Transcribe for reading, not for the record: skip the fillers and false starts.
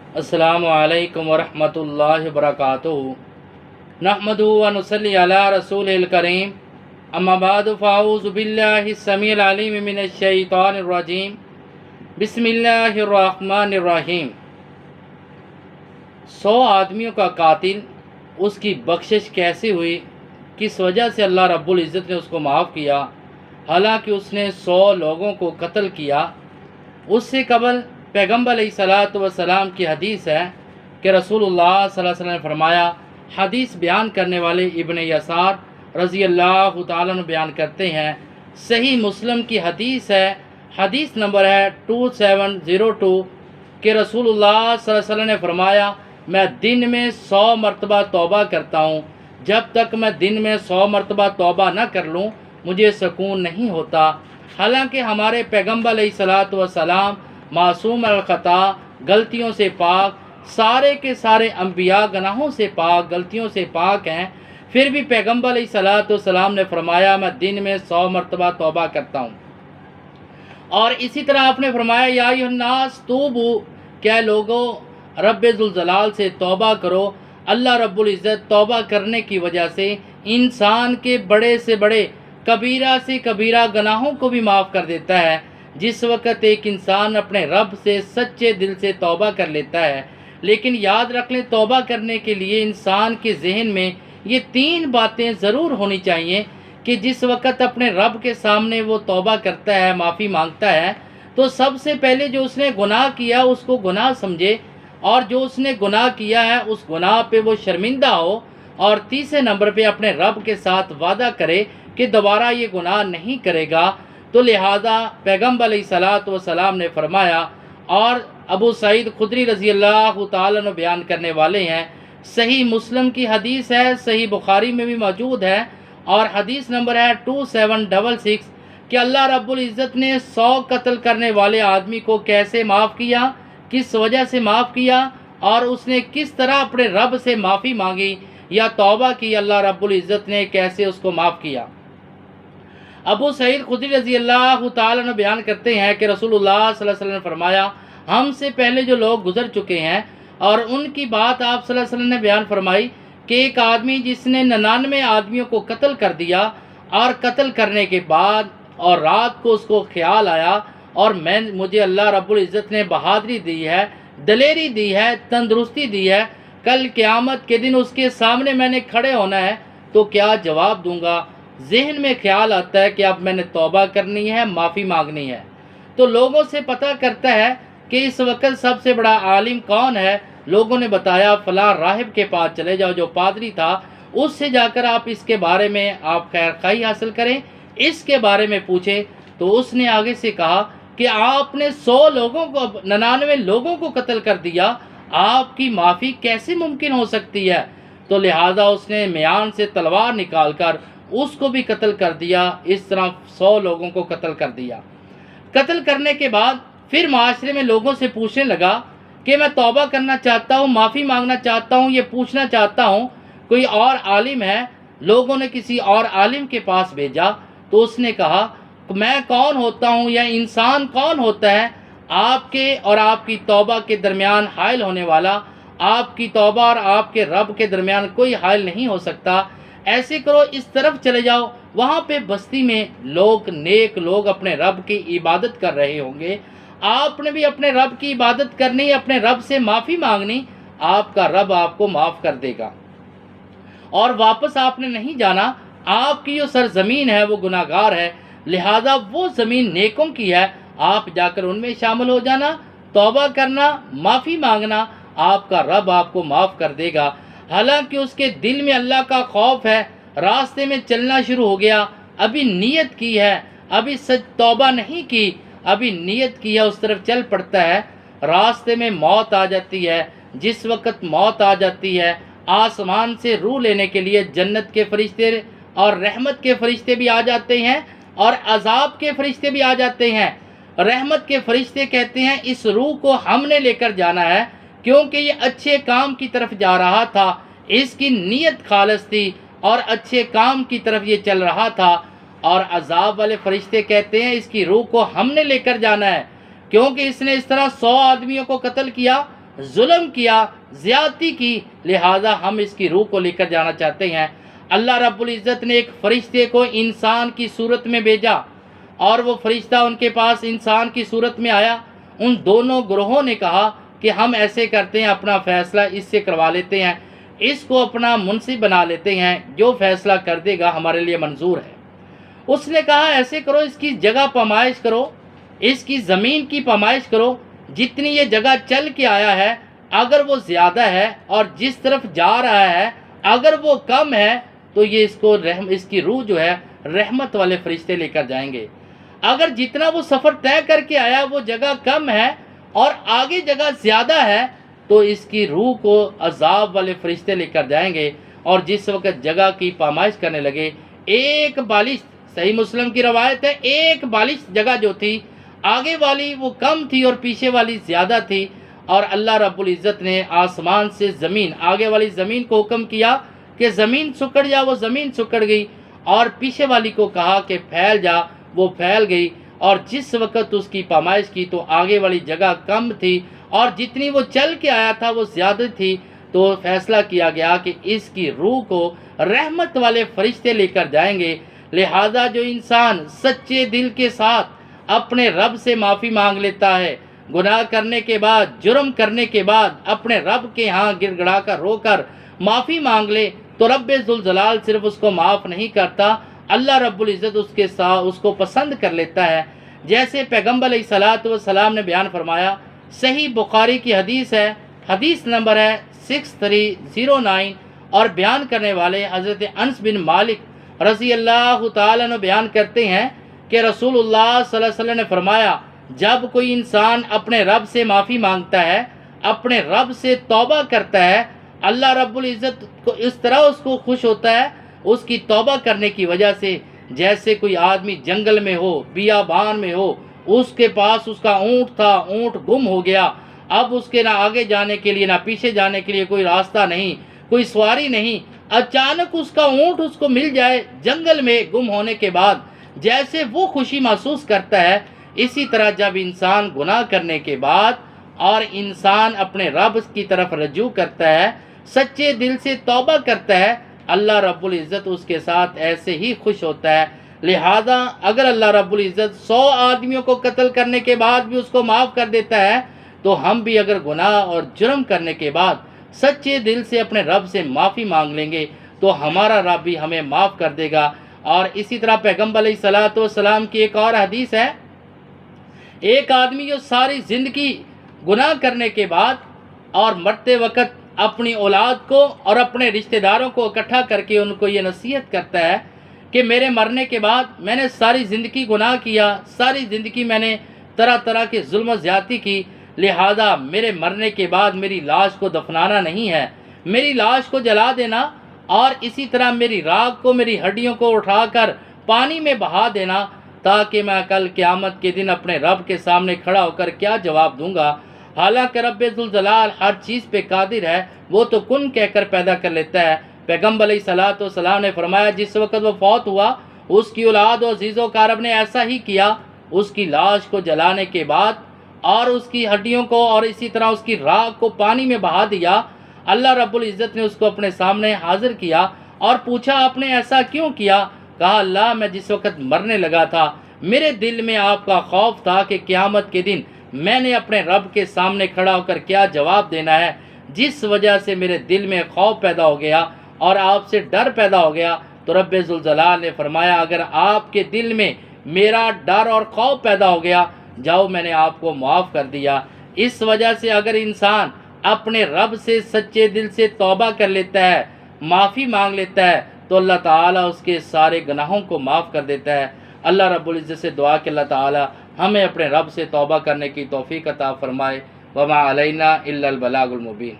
अस्सलामु अलैकुम वरहमतुल्लाहि वबरकातुहू। नहमदुहु व नुसल्ली अला रसूलिल करीम। अम्मा बाद फ़अऊज़ु बिल्लाहि समीइल अलीम मिनश शैतानिर रजीम। बिस्मिल्लाहिर रहमानिर रहीम। 100 आदमियों का कातिल, उसकी बख्शिश कैसे हुई, किस वजह से अल्लाह रब्बुल इज़्ज़त ने उसको माफ़ किया, हालांकि उसने 100 लोगों को कत्ल किया। उससे कबल पैगम्बर अलैहिस्सलातु वस्सलाम की हदीस है कि रसूलुल्लाह सल्लल्लाहु अलैहि वसल्लम ने फरमाया, हदीस बयान करने वाले इब्न यसार रज़ी अल्लाह तआला अन्हु बयान करते हैं, सही मुस्लिम की हदीस है, हदीस नंबर है 2702 कि रसूलुल्लाह सल्लल्लाहु अलैहि वसल्लम ने फरमाया, मैं दिन में 100 मरतबा तौबा करता हूँ, जब तक मैं दिन में 100 मरतबा तौबा न कर लूँ मुझे सुकून नहीं होता। हालांकि हमारे पैगम्बर अलैहिस्सलातु वस्सलाम मासूम अल-ख़ता, गलतियों से पाक, सारे के सारे अंबिया गनाहों से पाक, गलतियों से पाक हैं, फिर भी पैगम्बर अलैहिस्सलातु वस्सलाम ने फरमाया मैं दिन में 100 मरतबा तौबा करता हूँ। और इसी तरह आपने फरमाया, या अय्युहन्नास तूबू, क्या लोगों रब्बे ज़ुल जलाल से तौबा करो। अल्लाह रब्बुल इज़्ज़त तौबा करने की वजह से इंसान के बड़े से बड़े, कबीरा से कबीरा गुनाहों को भी माफ़ कर देता है। जिस वक़्त एक इंसान अपने रब से सच्चे दिल से तौबा कर लेता है, लेकिन याद रख लें, तौबा करने के लिए इंसान के जहन में ये 3 बातें ज़रूर होनी चाहिए कि जिस वक़्त अपने रब के सामने वो तौबा करता है, माफ़ी मांगता है, तो सबसे पहले जो उसने गुनाह किया उसको गुनाह समझे, और जो उसने गुनाह किया है उस गुनाह पे वो शर्मिंदा हो, और तीसरे नंबर पे अपने रब के साथ वादा करे कि दोबारा ये गुनाह नहीं करेगा। तो लिहाजा पैगम्बर अलैहिस्सलातु वस्सलाम ने फरमाया, और अबू सईद खुदरी रज़ी अल्लाह तआला अन्हु बयान करने वाले हैं, सही मुस्लिम की हदीस है, सही बुखारी में भी मौजूद है, और हदीस नंबर है 2766 कि अल्लाह रब्बुल इज़्ज़त ने 100 कत्ल करने वाले आदमी को कैसे माफ़ किया, किस वजह से माफ़ किया, और उसने किस तरह अपने रब से माफ़ी मांगी या तौबा की, अल्लाह रब्बुल इज़्ज़त ने कैसे उसको माफ़ किया। अबू सईद खुदरी रज़ी अल्लाह तआला अन्हु बयान करते हैं कि रसूलुल्लाह सल्लल्लाहु अलैहि वसल्लम ने फरमाया, हमसे पहले जो लोग गुजर चुके हैं, और उनकी बात आप सल्लल्लाहु अलैहि वसल्लम ने बयान फरमाई कि एक आदमी जिसने 99 आदमियों को कत्ल कर दिया, और कत्ल करने के बाद और रात को उसको ख्याल आया, और मुझे अल्लाह रब्बुल इज़्ज़त ने बहादुरी दी है, दलेरी दी है, तंदुरुस्ती दी है, कल क़यामत के दिन उसके सामने मैंने खड़े होना है तो क्या जवाब दूंगा। जहन में ख्याल आता है कि अब मैंने तौबा करनी है, माफ़ी मांगनी है। तो लोगों से पता करता है कि इस वक्त सबसे बड़ा आलिम कौन है। लोगों ने बताया फ़लाँ राहिब के पास चले जाओ, जो पादरी था, उससे जाकर आप इसके बारे में आप खैर खाई हासिल करें, इसके बारे में पूछें। तो उसने आगे से कहा कि आपने 100 लोगों को, 99 लोगों को कत्ल कर दिया, आपकी माफ़ी कैसे मुमकिन हो सकती है। तो लिहाजा उसने म्यान से तलवार निकाल कर उसको भी कत्ल कर दिया। इस तरह 100 लोगों को कत्ल कर दिया। कत्ल करने के बाद फिर माशरे में लोगों से पूछने लगा कि मैं तौबा करना चाहता हूँ, माफ़ी मांगना चाहता हूँ, ये पूछना चाहता हूँ कोई और आलिम है। लोगों ने किसी और आलिम के पास भेजा, तो उसने कहा मैं कौन होता हूँ या इंसान कौन होता है आपके और आपकी तौबा के दरमियान हाइल होने वाला। आपकी तौबा और आपके रब के दरमियान कोई हाइल नहीं हो सकता। ऐसे करो, इस तरफ चले जाओ, वहाँ पे बस्ती में लोग, नेक लोग अपने रब की इबादत कर रहे होंगे, आपने भी अपने रब की इबादत करनी, अपने रब से माफ़ी मांगनी, आपका रब आपको माफ़ कर देगा। और वापस आपने नहीं जाना, आपकी जो सरजमीन है वो गुनाहगार है, लिहाजा वो ज़मीन नेकों की है, आप जाकर उनमें शामिल हो जाना, तौबा करना, माफ़ी मांगना, आपका रब आपको माफ़ कर देगा। हालांकि उसके दिल में अल्लाह का खौफ है, रास्ते में चलना शुरू हो गया, अभी नीयत की है, अभी सच तौबा नहीं की, अभी नीयत की है, उस तरफ चल पड़ता है। रास्ते में मौत आ जाती है। जिस वक्त मौत आ जाती है, आसमान से रूह लेने के लिए जन्नत के फरिश्ते और रहमत के फरिश्ते भी आ जाते हैं, और अजाब के फरिश्ते भी आ जाते हैं। रहमत के फरिश्ते कहते हैं इस रूह को हमने लेकर जाना है, क्योंकि ये अच्छे काम की तरफ जा रहा था, इसकी नीयत खालिस थी और अच्छे काम की तरफ ये चल रहा था। और अजाब वाले फरिश्ते कहते हैं इसकी रूह को हमने लेकर जाना है, क्योंकि इसने इस तरह 100 आदमियों को कत्ल किया, ظلم کیا، زیادتی کی، لہٰذا ہم اس کی روح کو لے کر جانا چاہتے ہیں۔ اللہ رب العزت نے ایک فرشتے کو انسان کی صورت میں بھیجا، اور وہ فرشتہ ان کے پاس انسان کی صورت میں آیا۔ ان دونوں گروہوں نے کہا کہ ہم ایسے کرتے ہیں، اپنا فیصلہ اس سے کروا لیتے ہیں، اس کو اپنا منصف بنا لیتے ہیں، جو فیصلہ کر دے گا ہمارے لیے منظور ہے۔ اس نے کہا ایسے کرو، اس کی جگہ پامائش کرو، اس کی زمین کی پامائش کرو، جتنی یہ جگہ چل کے آیا ہے اگر وہ زیادہ ہے، اور جس طرف جا رہا ہے اگر وہ کم ہے، تو یہ اس کی روح جو ہے رحمت والے فرشتے لے کر جائیں گے۔ اگر جتنا وہ سفر طے کر کے آیا وہ جگہ کم ہے اور آگے جگہ زیادہ ہے، تو اس کی روح کو عذاب والے فرشتے لے کر جائیں گے۔ اور جس وقت جگہ کی پامائش کرنے لگے، ایک بالشت، صحیح مسلم کی روایت ہے، ایک بالشت جگہ جو تھی، آگے والی وہ کم تھی اور پیچھے والی زیادہ تھی، اور اللہ رب العزت نے آسمان سے زمین، آگے والی زمین کو حکم کیا کہ زمین سکڑ جا، وہ زمین سکڑ گئی، اور پیچھے والی کو کہا کہ پھیل جا، وہ پھیل گئی۔ اور جس وقت اس کی پامائش کی تو آگے والی جگہ کم تھی اور جتنی وہ چل کے آیا تھا وہ زیادہ تھی، تو فیصلہ کیا گیا کہ اس کی روح کو رحمت والے فرشتے لے کر جائیں گے۔ لہذا جو انسان سچے دل کے ساتھ اپنے رب سے معافی مانگ لیتا ہے، گناہ کرنے کے بعد، جرم کرنے کے بعد اپنے رب کے ہاں گڑ گڑا کر رو کر معافی مانگ لے، تو رب ذوالجلال صرف اس کو معاف نہیں کرتا، اللہ رب العزت اس کو پسند کر لیتا ہے۔ جیسے پیغمبر علیہ الصلوۃ والسلام نے بیان فرمایا، صحیح بخاری کی حدیث ہے، حدیث نمبر ہے 6309، اور بیان کرنے والے حضرت انس بن مالک رضی اللہ تعالیٰ عنہ بیان کرتے ہیں کہ رسول اللہ صلی اللہ علیہ وسلم نے فرمایا، جب کوئی انسان اپنے رب سے معافی مانگتا ہے، اپنے رب سے توبہ کرتا ہے، اللہ رب العزت کو اس طرح اس کو خوش ہوتا ہے اس کی توبہ کرنے کی وجہ سے، جیسے کوئی آدمی جنگل میں ہو، بیابان میں ہو، اس کے پاس اس کا اونٹ تھا، اونٹ گم ہو گیا، اب اس کے نہ آگے جانے کے لیے نہ پیچھے جانے کے لیے کوئی راستہ نہیں، کوئی سواری نہیں، اچانک اس کا اونٹ اس کو مل جائے جنگل میں گم ہونے کے بعد، جیسے وہ خوشی محسوس کرتا ہے، اسی طرح جب انسان گناہ کرنے کے بعد اور انسان اپنے رب کی طرف رجوع کرتا ہے، سچے دل سے توبہ کرتا ہے، اللہ رب العزت اس کے ساتھ ایسے ہی خوش ہوتا ہے۔ لہذا اگر اللہ رب العزت 100 آدمیوں کو قتل کرنے کے بعد بھی اس کو معاف کر دیتا ہے، تو ہم بھی اگر گناہ اور جرم کرنے کے بعد سچے دل سے اپنے رب سے معافی مانگ لیں گے تو ہمارا رب بھی ہمیں معاف کر دے گا۔ اور اسی طرح پیغمبر علیہ الصلوۃ والسلام کی ایک اور حدیث ہے، ایک آدمی جو ساری زندگی گناہ کرنے کے بعد اور مرتے وقت اپنی اولاد کو اور اپنے رشتہ داروں کو اکٹھا کر کے ان کو یہ نصیحت کرتا ہے کہ میرے مرنے کے بعد میں نے ساری زندگی گناہ کیا، ساری زندگی میں نے طرح طرح کے ظلم و زیادتی کی، لہذا میرے مرنے کے بعد میری لاش کو دفنانا نہیں ہے، میری لاش کو جلا دینا، اور اسی طرح میری راکھ کو، میری ہڈیوں کو اٹھا کر پانی میں بہا دینا، تاکہ میں کل قیامت کے دن اپنے رب کے سامنے کھڑا ہو کر کیا جواب دوں گا۔ حالانکہ رب ذوالجلال ہر چیز پہ قادر ہے، وہ تو کن کہہ کر پیدا کر لیتا ہے۔ پیغمبر علیہ الصلوۃ والسلام نے فرمایا، جس وقت وہ فوت ہوا اس کی اولاد و عزیز و اقارب نے ایسا ہی کیا، اس کی لاش کو جلانے کے بعد اور اس کی ہڈیوں کو اور اسی طرح اس کی راکھ کو پانی میں بہا دیا۔ اللہ رب العزت نے اس کو اپنے سامنے حاضر کیا اور پوچھا، آپ نے ایسا کیوں کیا؟ کہا، اللہ میں جس وقت مرنے لگا تھا میرے دل میں آپ کا خوف تھا کہ قیامت کے دن میں نے اپنے رب کے سامنے کھڑا ہو کر کیا جواب دینا ہے، جس وجہ سے میرے دل میں خوف پیدا ہو گیا اور آپ سے ڈر پیدا ہو گیا۔ تو رب ذوالجلال نے فرمایا، اگر آپ کے دل میں میرا ڈر اور خوف پیدا ہو گیا، جاؤ میں نے آپ کو معاف کر دیا۔ اس وجہ سے اگر انسان اپنے رب سے سچے دل سے توبہ کر لیتا ہے، معافی مانگ لیتا ہے، تو اللہ تعالیٰ اس کے سارے گناہوں کو معاف کر دیتا ہے۔ اللہ رب العزت سے دعا کہ اللہ تعالیٰ ہمیں اپنے رب سے توبہ کرنے کی توفیق عطا فرمائے۔ وما علینا الا البلاغ المبین۔